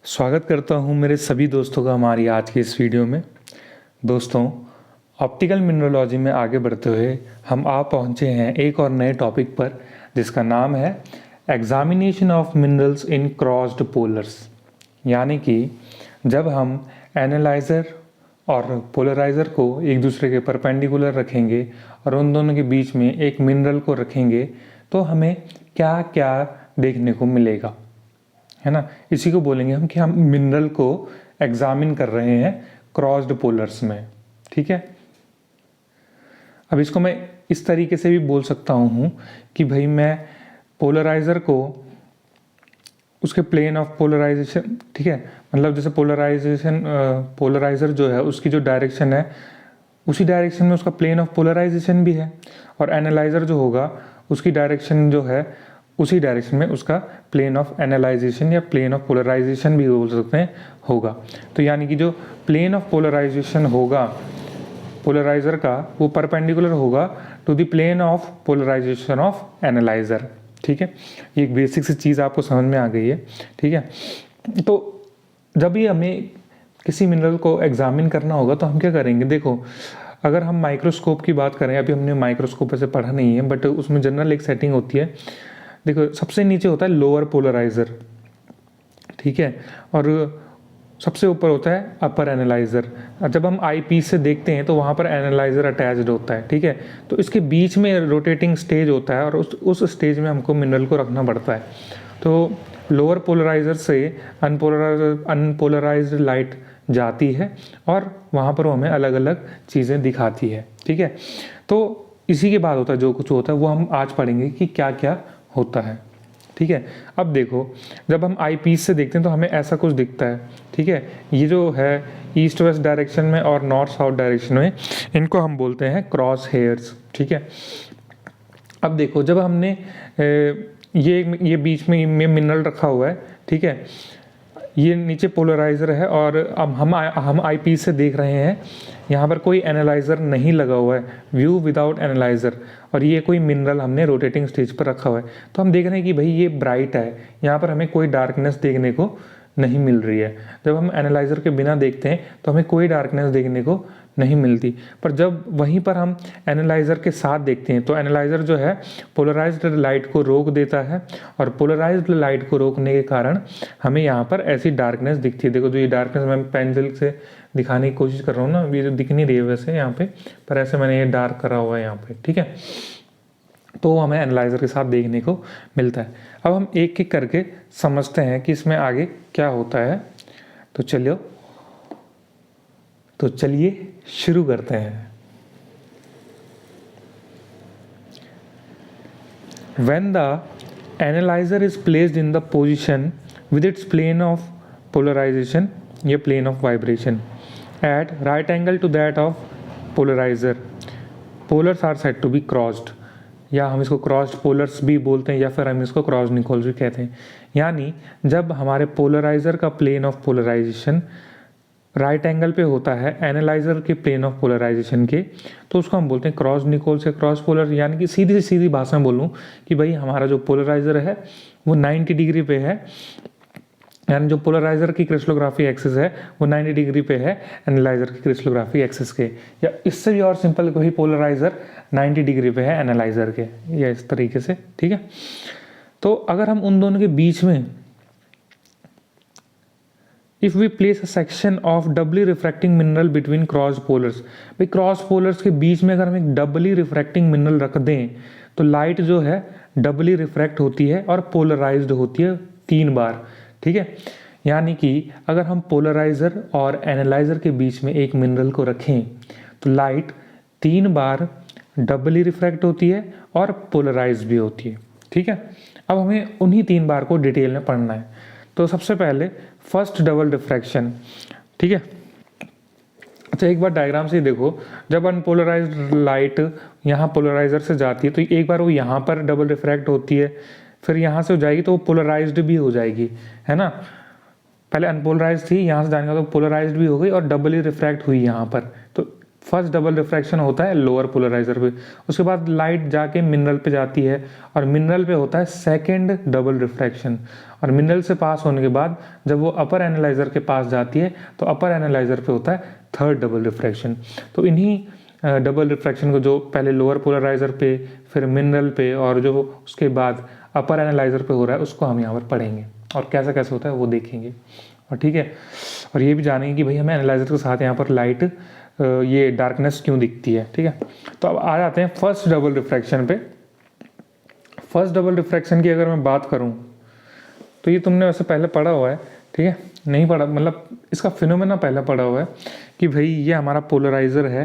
स्वागत करता हूं मेरे सभी दोस्तों का हमारी आज की इस वीडियो में। दोस्तों, ऑप्टिकल मिनरोलॉजी में आगे बढ़ते हुए हम आ पहुंचे हैं एक और नए टॉपिक पर, जिसका नाम है examination of minerals in crossed polars. यानी कि जब हम एनालाइज़र और पोलराइज़र को एक दूसरे के परपेंडिकुलर रखेंगे और उन दोनों के बीच में एक मिनरल को रखेंगे तो हमें क्या क्या देखने को मिलेगा, है ना। इसी को बोलेंगे हम कि हम मिनरल को एग्जामिन कर रहे हैं क्रॉस्ड पोलर्स में। ठीक है, अब इसको मैं इस तरीके से भी बोल सकता हूँ कि भाई मैं पोलराइज़र को उसके प्लेन ऑफ पोलराइजेशन, ठीक है, मतलब जैसे पोलराइज़र जो है उसकी जो डायरेक्शन है उसी डायरेक्शन में उसका प्लेन ऑफ पोलराइजेशन भी है, और एनालाइज़र जो होगा उसकी डायरेक्शन जो है उसी डायरेक्शन में उसका प्लेन ऑफ एनालाइजेशन या प्लेन ऑफ पोलराइजेशन भी बोल सकते हैं होगा। तो यानी कि जो प्लेन ऑफ पोलराइजेशन होगा पोलराइज़र का वो परपेंडिकुलर होगा to the plane of polarisation of analyser. ठीक है, ये एक बेसिक सी चीज़ आपको समझ में आ गई है। ठीक है, तो जब भी हमें किसी मिनरल को एग्जामिन करना होगा तो हम क्या करेंगे। देखो, अगर हम माइक्रोस्कोप की बात करें, अभी हमने माइक्रोस्कोप ऐसे पढ़ा नहीं है, बट उसमें जनरल एक सेटिंग होती है। देखो, सबसे नीचे होता है लोअर पोलराइज़र, ठीक है, और सबसे ऊपर होता है अपर एनालाइज़र। जब हम आई पीस से देखते हैं तो वहाँ पर एनालाइज़र अटैच्ड होता है। ठीक है, तो इसके बीच में रोटेटिंग स्टेज होता है और उस स्टेज में हमको मिनरल को रखना पड़ता है। तो लोअर पोलराइज़र से अनपोलराइज्ड लाइट जाती है और वहाँ पर वो हमें अलग अलग चीज़ें दिखाती है। ठीक है, तो इसी के बाद होता है जो कुछ होता है वो हम आज पढ़ेंगे कि क्या क्या होता है। ठीक है, अब देखो, जब हम आई पीस से देखते हैं तो हमें ऐसा कुछ दिखता है। ठीक है, ये जो है ईस्ट वेस्ट डायरेक्शन में और नॉर्थ साउथ डायरेक्शन में, इनको हम बोलते हैं क्रॉस हेयर्स। ठीक है, अब देखो, जब हमने ये बीच में मिनरल रखा हुआ है, ठीक है, ये नीचे पोलराइज़र है और अब हम आई पीस से देख रहे हैं, यहाँ पर कोई एनालाइज़र नहीं लगा हुआ है, व्यू विदाउट एनालाइज़र, और ये कोई मिनरल हमने रोटेटिंग स्टेज पर रखा हुआ है। तो हम देख रहे हैं कि भाई ये ब्राइट है, यहाँ पर हमें कोई डार्कनेस देखने को नहीं मिल रही है। जब हम एनालाइज़र के बिना देखते हैं तो हमें कोई डार्कनेस देखने को नहीं मिलती, पर जब वहीं पर हम एनालाइज़र के साथ देखते हैं तो एनालाइज़र जो है पोलराइज्ड लाइट को रोक देता है, और पोलराइज्ड लाइट को रोकने के कारण हमें यहाँ पर ऐसी डार्कनेस दिखती है। देखो, जो ये डार्कनेस मैं पेंसिल से दिखाने की कोशिश कर रहा हूँ ना, ये जो दिख नहीं रही है वैसे यहाँ पे, पर ऐसे मैंने ये डार्क करा हुआ है यहाँ पे। ठीक है, तो हमें एनालाइज़र के साथ देखने को मिलता है। अब हम एक एक करके समझते हैं कि इसमें आगे क्या होता है। तो चलिए शुरू करते हैं। When the analyzer is placed in the position with its plane of polarization या plane of vibration at right angle to that of polarizer, polars are said to be crossed, या हम इसको क्रॉस्ड पोलर्स भी बोलते हैं या फिर हम इसको क्रॉस निकोल्स भी कहते हैं। यानी जब हमारे पोलराइज़र का plane of polarisation right angle पे होता है एनालाइज़र के प्लेन ऑफ पोलराइजेशन के, तो उसको हम बोलते हैं क्रॉस निकोल्स या क्रॉस पोलर। यानी कि सीधी से सीधी भाषा में बोलूँ कि भाई हमारा जो पोलराइज़र है वो 90 डिग्री पे है, यानी जो पोलराइज़र की क्रिस्टलोग्राफी एक्सिस है वो 90 डिग्री पे है एनालाइज़र की क्रिस्टलोग्राफी एक्सिस के, या इससे भी और सिंपल, वही पोलराइज़र 90 डिग्री पे है एनालाइज़र के, या इस तरीके से। ठीक है, तो अगर हम उन दोनों के बीच में if we place a section of doubly refracting mineral between cross polars, भाई क्रॉस पोलर्स के बीच में अगर हम एक डबली रिफ्रैक्टिंग मिनरल रख दें तो लाइट जो है डबली रिफ्रैक्ट होती है और पोलराइज्ड होती है 3 बार। ठीक है, यानी कि अगर हम पोलराइज़र और एनालाइज़र के बीच में एक मिनरल को रखें तो लाइट 3 बार डबली रिफ्रैक्ट होती है और पोलराइज भी होती है। ठीक है, अब हमें उन्हीं 3 बार को डिटेल में पढ़ना है। तो सबसे पहले फर्स्ट डबल रिफ्रैक्शन। ठीक है, अच्छा, एक बार डायग्राम से देखो, जब अनपोलराइज्ड लाइट यहाँ पोलराइज़र से जाती है तो एक बार वो यहाँ पर डबल रिफ्रैक्ट होती है, फिर यहाँ से हो जाएगी तो वो पोलराइज्ड भी हो जाएगी, है ना। पहले अनपोलराइज्ड थी, यहाँ से जाने का तो पोलराइज्ड भी हो गई और डबली रिफ्रैक्ट हुई यहाँ पर। तो फर्स्ट डबल रिफ्रैक्शन होता है लोअर पोलराइजर पे, उसके बाद लाइट जाके मिनरल पे जाती है और मिनरल पे होता है सेकंड डबल रिफ्रैक्शन, और मिनरल से पास होने के बाद जब वो अपर एनालाइजर के पास जाती है तो अपर एनालाइजर पे होता है थर्ड डबल रिफ्रैक्शन। तो इन्हीं डबल रिफ्रैक्शन को जो पहले लोअर पोलराइजर पे, फिर मिनरल पे, और जो उसके बाद अपर एनालाइजर पे हो रहा है उसको हम यहाँ पर पढ़ेंगे और कैसा कैसे होता है वो देखेंगे। और ठीक है, और ये भी जानेंगे कि भाई हमें एनालाइजर के साथ यहाँ पर लाइट ये डार्कनेस क्यों दिखती है। ठीक है, तो अब आ जाते हैं फर्स्ट डबल रिफ्रैक्शन पे। फर्स्ट डबल रिफ्रैक्शन की अगर मैं बात करूँ तो ये तुमने वैसे पहले पढ़ा हुआ है, ठीक है, नहीं पढ़ा मतलब इसका फिनोमेना पहले पढ़ा हुआ है कि भाई ये हमारा पोलराइज़र है,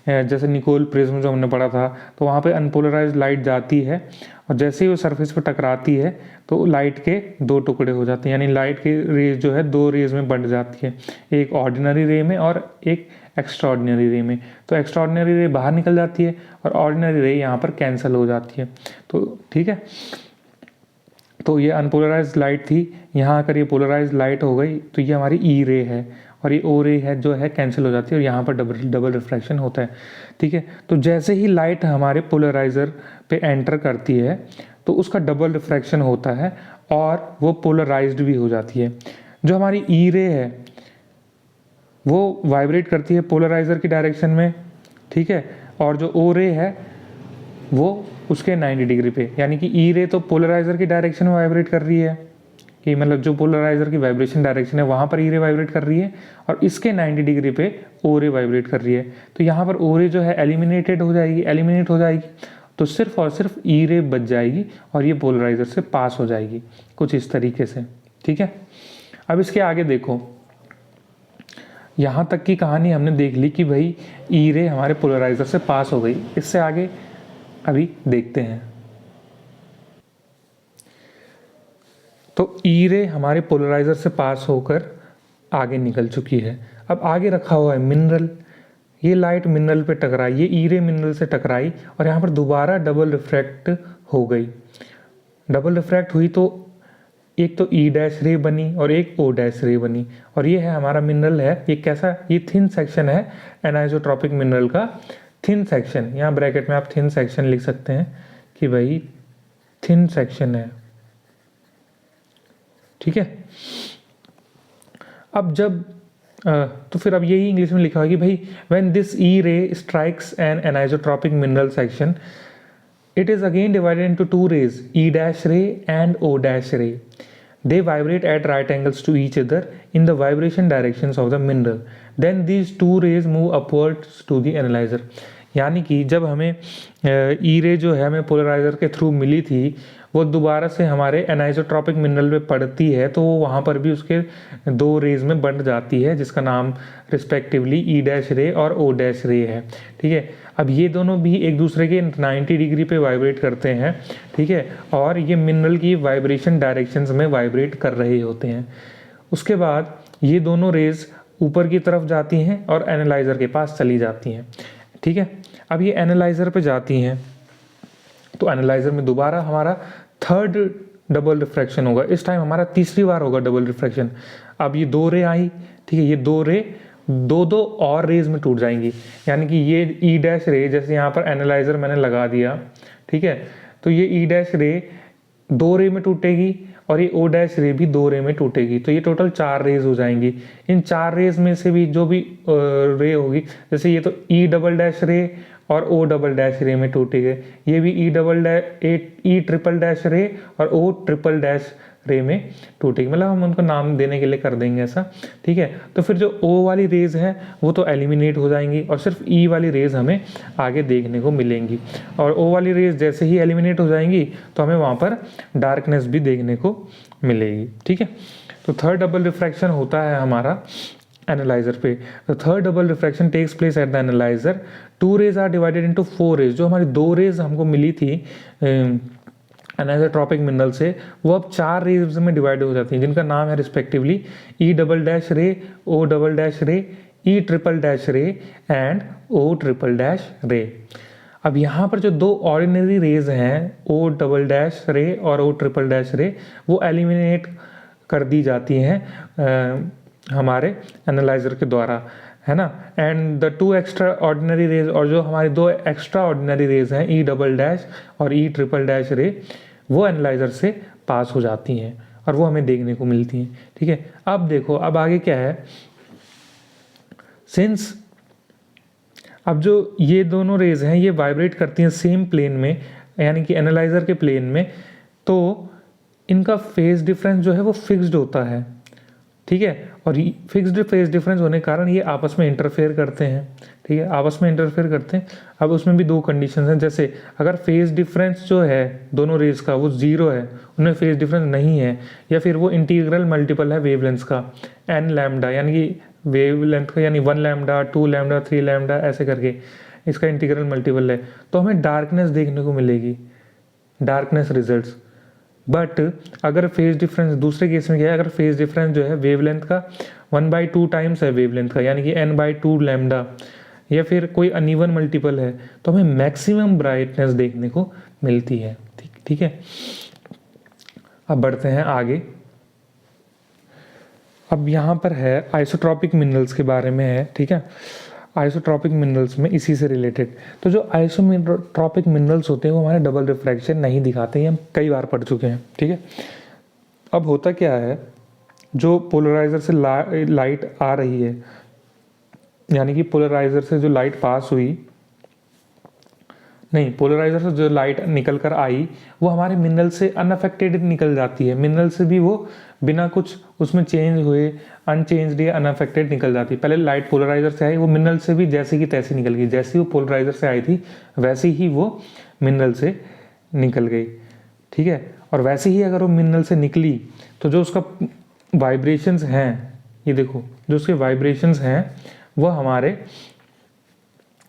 जैसे निकोल प्रिज्म जो हमने पढ़ा था, तो वहाँ पे अनपोलराइज्ड लाइट जाती है और जैसे ही वो सरफेस पे टकराती है तो लाइट के दो टुकड़े हो जाते हैं, यानी लाइट की रेज जो है दो रेज में बंट जाती है, एक ऑर्डिनरी रे में और एक एक्स्ट्राऑर्डिनरी रे में। तो एक्स्ट्राऑर्डिनरी रे बाहर निकल जाती है और ऑर्डिनरी रे यहाँ पर कैंसिल हो जाती है। तो ठीक है, तो ये अनपोलराइज्ड लाइट थी, यहाँ आकर ये पोलराइज्ड लाइट हो गई, तो ये हमारी ई रे है और ये ओ रे है जो है कैंसिल हो जाती है और यहाँ पर डबल रिफ्रैक्शन होता है। ठीक है, तो जैसे ही लाइट हमारे पोलराइज़र पे एंटर करती है तो उसका डबल रिफ्रैक्शन होता है और वो पोलराइज्ड भी हो जाती है। जो हमारी ई रे है वो वाइब्रेट करती है पोलराइज़र की डायरेक्शन में, ठीक है, और जो ओ रे है वो उसके 90 डिग्री पे, यानी कि ई रे तो पोलराइज़र की डायरेक्शन में वाइब्रेट कर रही है, कि मतलब जो पोलराइज़र की वाइब्रेशन डायरेक्शन है वहाँ पर ई रे वाइब्रेट कर रही है और इसके 90 डिग्री पे ओ रे वाइब्रेट कर रही है। तो यहाँ पर ओ रे जो है एलिमिनेट हो जाएगी, तो सिर्फ और सिर्फ ई रे बच जाएगी और ये पोलराइज़र से पास हो जाएगी, कुछ इस तरीके से। ठीक है, अब इसके आगे देखो, यहाँ तक की कहानी हमने देख ली कि भाई ई रे हमारे पोलराइज़र से पास हो गई। इससे आगे अभी देखते हैं। तो ई रे हमारे पोलराइज़र से पास होकर आगे निकल चुकी है। अब आगे रखा हुआ है मिनरल, ये लाइट मिनरल पे टकराई, ये ई रे मिनरल से टकराई और यहाँ पर दोबारा डबल रिफ्रैक्ट हो गई। डबल रिफ्रैक्ट हुई तो एक तो ई डैश रे बनी और एक ओ डैश रे बनी, और ये है हमारा मिनरल है। ये कैसा, ये थिन सेक्शन है एनाइसोट्रॉपिक मिनरल का, थिन सेक्शन, यहाँ ब्रैकेट में आप थिन सेक्शन लिख सकते हैं कि भाई थिन सेक्शन है। ठीक है, अब जब तो फिर अब यही इंग्लिश में लिखा है कि भाई when this E ray strikes an anisotropic mineral section it is again divided into two rays, E dash ray and O dash ray. They vibrate at right angles to each other in the vibration directions of the mineral. Then these two rays move upwards to the analyzer. यानी कि जब हमें ई रे जो है हमें polariser के through मिली थी वो दोबारा से हमारे एनाइसोट्रॉपिक मिनरल पे पड़ती है तो वो वहाँ पर भी उसके दो रेज में बंट जाती है, जिसका नाम रिस्पेक्टिवली ई डैश रे और ओ डैश रे है। ठीक है, अब ये दोनों भी एक दूसरे के 90 डिग्री पे वाइब्रेट करते हैं। ठीक है, और ये मिनरल की वाइब्रेशन डायरेक्शंस में वाइब्रेट कर रहे होते हैं। उसके बाद ये दोनों रेज ऊपर की तरफ जाती हैं और एनालाइज़र के पास चली जाती हैं। ठीक है, अब ये एनालाइज़र पे जाती हैं तो एनालाइज़र में दोबारा हमारा थर्ड डबल रिफ्रैक्शन होगा, इस टाइम हमारा तीसरी बार होगा डबल रिफ्रैक्शन। अब ये दो रे आई, ठीक है, ये दो रे दो और रेज में टूट जाएंगी, यानी कि ये ई डैश रे, जैसे यहाँ पर एनालाइज़र मैंने लगा दिया, ठीक है, तो ये ई डैश रे दो रे में टूटेगी और ये ओ डैश रे भी दो रे में टूटेगी, तो ये टोटल चार रेज हो जाएंगी। इन चार रेज में से भी जो भी रे होगी, जैसे ये तो ई डबल डैश रे और ओ डबल डैश रे में टूटेगी, ये भी ई ट्रिपल डैश रे और ओ ट्रिपल डैश रे में टूटेगी, मतलब हम उनको नाम देने के लिए कर देंगे ऐसा। ठीक है, तो फिर जो ओ वाली रेज है वो तो एलिमिनेट हो जाएंगी और सिर्फ ई वाली रेज हमें आगे देखने को मिलेंगी, और ओ वाली रेज जैसे ही एलिमिनेट हो जाएंगी तो हमें वहाँ पर डार्कनेस भी देखने को मिलेगी। ठीक है, तो थर्ड डबल रिफ्रैक्शन होता है हमारा एनालाइजर पे। The third double refraction takes place at the analyser. Two rays are divided into four rays. जो हमारी दो रेज हमको मिली थी एनाइसोट्रॉपिक मिनरल से, वो अब चार रेज में डिवाइड हो जाती हैं, जिनका नाम है रिस्पेक्टिवली ई डबल डैश रे, ओ डबल डैश रे, ई ट्रिपल डैश रे एंड ओ ट्रिपल डैश रे। अब यहाँ पर जो दो ऑर्डिनरी रेज हैं ओ डबल डैश रे और ओ ट्रिपल डैश रे, वो एलिमिनेट कर दी जाती हैं हमारे एनालाइज़र के द्वारा, है ना। And the two extraordinary rays, और जो हमारी दो एक्स्ट्रा ऑर्डिनरी रेज हैं ई डबल डैश और ई ट्रिपल डैश रे, वो एनालाइजर से पास हो जाती हैं और वो हमें देखने को मिलती हैं। ठीक है, अब देखो अब आगे क्या है, सिंस अब जो ये दोनों रेज हैं ये वाइब्रेट करती हैं सेम प्लेन में, यानी कि एनालाइजर के प्लेन में, तो इनका फेज डिफरेंस जो है वो फिक्स्ड होता है। ठीक है, और फिक्स्ड फेज डिफरेंस होने के कारण ये आपस में इंटरफेयर करते हैं। ठीक है, आपस में इंटरफेयर करते हैं। अब उसमें भी दो कंडीशन हैं, जैसे अगर फेज डिफरेंस जो है दोनों रेज का वो 0 है, उनमें फेज डिफरेंस नहीं है, या फिर वो इंटीग्रल मल्टीपल है वेवलेंथ का n लैम्डा, यानी कि वेवलेंथ का यानी 1 लैम्डा 2 लैम्डा 3 लैम्डा ऐसे करके इसका इंटीग्रल मल्टीपल है, तो हमें डार्कनेस देखने को मिलेगी, डार्कनेस रिजल्ट्स। बट अगर फेज डिफरेंस दूसरे केस में क्या है, अगर फेज डिफरेंस जो है वेवलेंथ का 1/2 टाइम्स है वेवलेंथ का, यानी कि n/2 लैम्डा, या फिर कोई अनइवन मल्टीपल है, तो हमें मैक्सिमम ब्राइटनेस देखने को मिलती है। ठीक है, अब बढ़ते हैं आगे। अब यहाँ पर है आइसोट्रॉपिक मिनरल्स के बारे में है। ठीक है, आइसोट्रॉपिक मिनरल्स में इसी से रिलेटेड, तो जो आइसोट्रॉपिक मिनरल्स होते हैं वो हमारे डबल रिफ्रैक्शन नहीं दिखाते, ये हम कई बार पढ़ चुके हैं। ठीक है, अब होता क्या है, जो पोलराइजर से लाइट आ रही है, यानी कि पोलराइजर से जो लाइट पास हुई, नहीं, पोलराइजर से जो लाइट निकल कर आई वो हमारे मिनरल से अनअफेक्टेड निकल जाती है, मिनरल से भी वो बिना कुछ उसमें चेंज हुए अनचेंज्ड या अनअफेक्टेड निकल जाती है। पहले लाइट पोलराइजर से आई, वो मिनरल से भी जैसे की तैसी निकल गई, जैसे ही वो पोलराइजर से आई थी वैसे ही वो मिनरल से निकल गई। ठीक है, और वैसे ही अगर वो मिनरल से निकली तो जो उसका वाइब्रेशंस हैं, ये देखो जो उसके वाइब्रेशंस हैं वो हमारे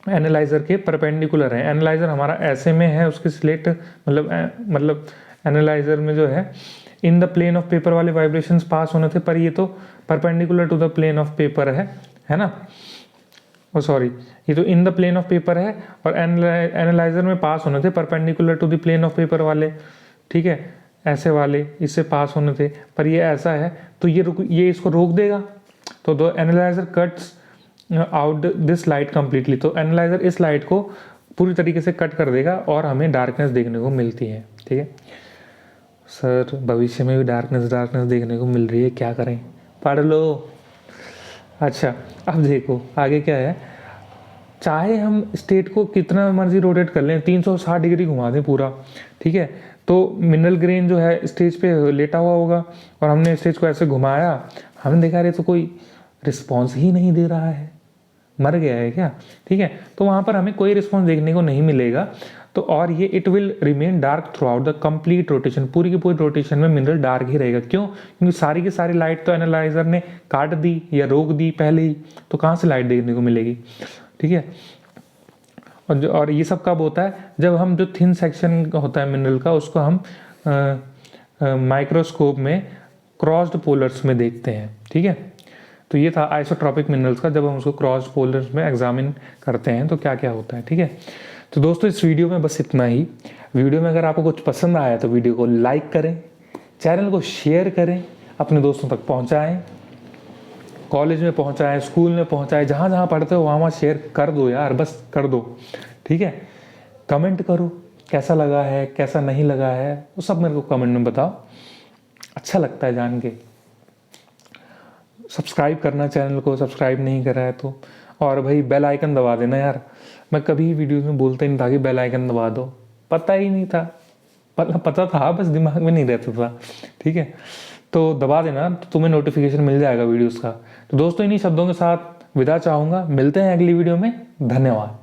एनालाइजर के परपेंडिकुलर है। एनालाइजर हमारा ऐसे में है, उसके स्लेट मतलब एनालाइजर में जो है in the plane of paper वाले वाइब्रेशंस पास होने थे, पर ये तो perpendicular to the plane of paper है ना, ओ सॉरी, ये तो in the plane of paper है और एनालाइजर में पास होने थे perpendicular to the plane of paper वाले। ठीक है, ऐसे वाले इससे पास होने थे, पर ये ऐसा है तो ये इसको रोक देगा, तो दो analyser cuts out this light completely, तो एनालाइजर इस लाइट को पूरी तरीके से कट कर देगा और हमें डार्कनेस देखने को मिलती है। ठीक है सर, भविष्य में भी डार्कनेस देखने को मिल रही है, क्या करें, पढ़ लो। अच्छा, अब देखो आगे क्या है, चाहे हम स्टेट को कितना मर्जी रोटेट कर लें, 360 डिग्री घुमा दें पूरा, ठीक है, तो मिनरल ग्रेन जो है स्टेज पे लेटा हुआ होगा और हमने स्टेज को ऐसे घुमाया, हमने देखा रहे तो कोई रिस्पॉन्स ही नहीं दे रहा है, मर गया है क्या। ठीक है, तो वहाँ पर हमें कोई रिस्पॉन्स देखने को नहीं मिलेगा, तो और ये it will remain dark through out the complete rotation, पूरी की पूरी रोटेशन में मिनरल डार्क ही रहेगा। क्यों? क्योंकि सारी की सारी लाइट तो एनालाइजर ने काट दी या रोक दी पहले ही, तो कहाँ से लाइट देखने को मिलेगी। ठीक है, और ये सब कब होता है, जब हम जो थिन सेक्शन होता है मिनरल का उसको हम माइक्रोस्कोप में क्रॉस्ड पोलर्स में देखते हैं। ठीक है, तो ये था आइसोट्रॉपिक मिनरल्स का, जब हम उसको क्रॉस्ड पोलर्स में एग्जामिन करते हैं तो क्या क्या होता है। ठीक है, तो दोस्तों इस वीडियो में बस इतना ही। वीडियो में अगर आपको कुछ पसंद आया तो वीडियो को लाइक करें, चैनल को शेयर करें, अपने दोस्तों तक पहुंचाएं, कॉलेज में पहुंचाएं, स्कूल में पहुंचाएं, जहाँ जहाँ पढ़ते हो वहाँ शेयर कर दो यार, बस कर दो। ठीक है, कमेंट करो कैसा लगा है कैसा नहीं लगा है, वो सब मेरे को कमेंट में बताओ, अच्छा लगता है जान के। सब्सक्राइब करना चैनल को, सब्सक्राइब नहीं करा है तो, और भाई बेल आइकन दबा देना यार, मैं कभी वीडियोस में बोलता ही नहीं था कि बेल आइकन दबा दो, पता ही नहीं था, पता था बस दिमाग में नहीं रहता था। ठीक है, तो दबा देना तो तुम्हें नोटिफिकेशन मिल जाएगा वीडियोस का। तो दोस्तों इन्हीं शब्दों के साथ विदा चाहूँगा, मिलते हैं अगली वीडियो में, धन्यवाद।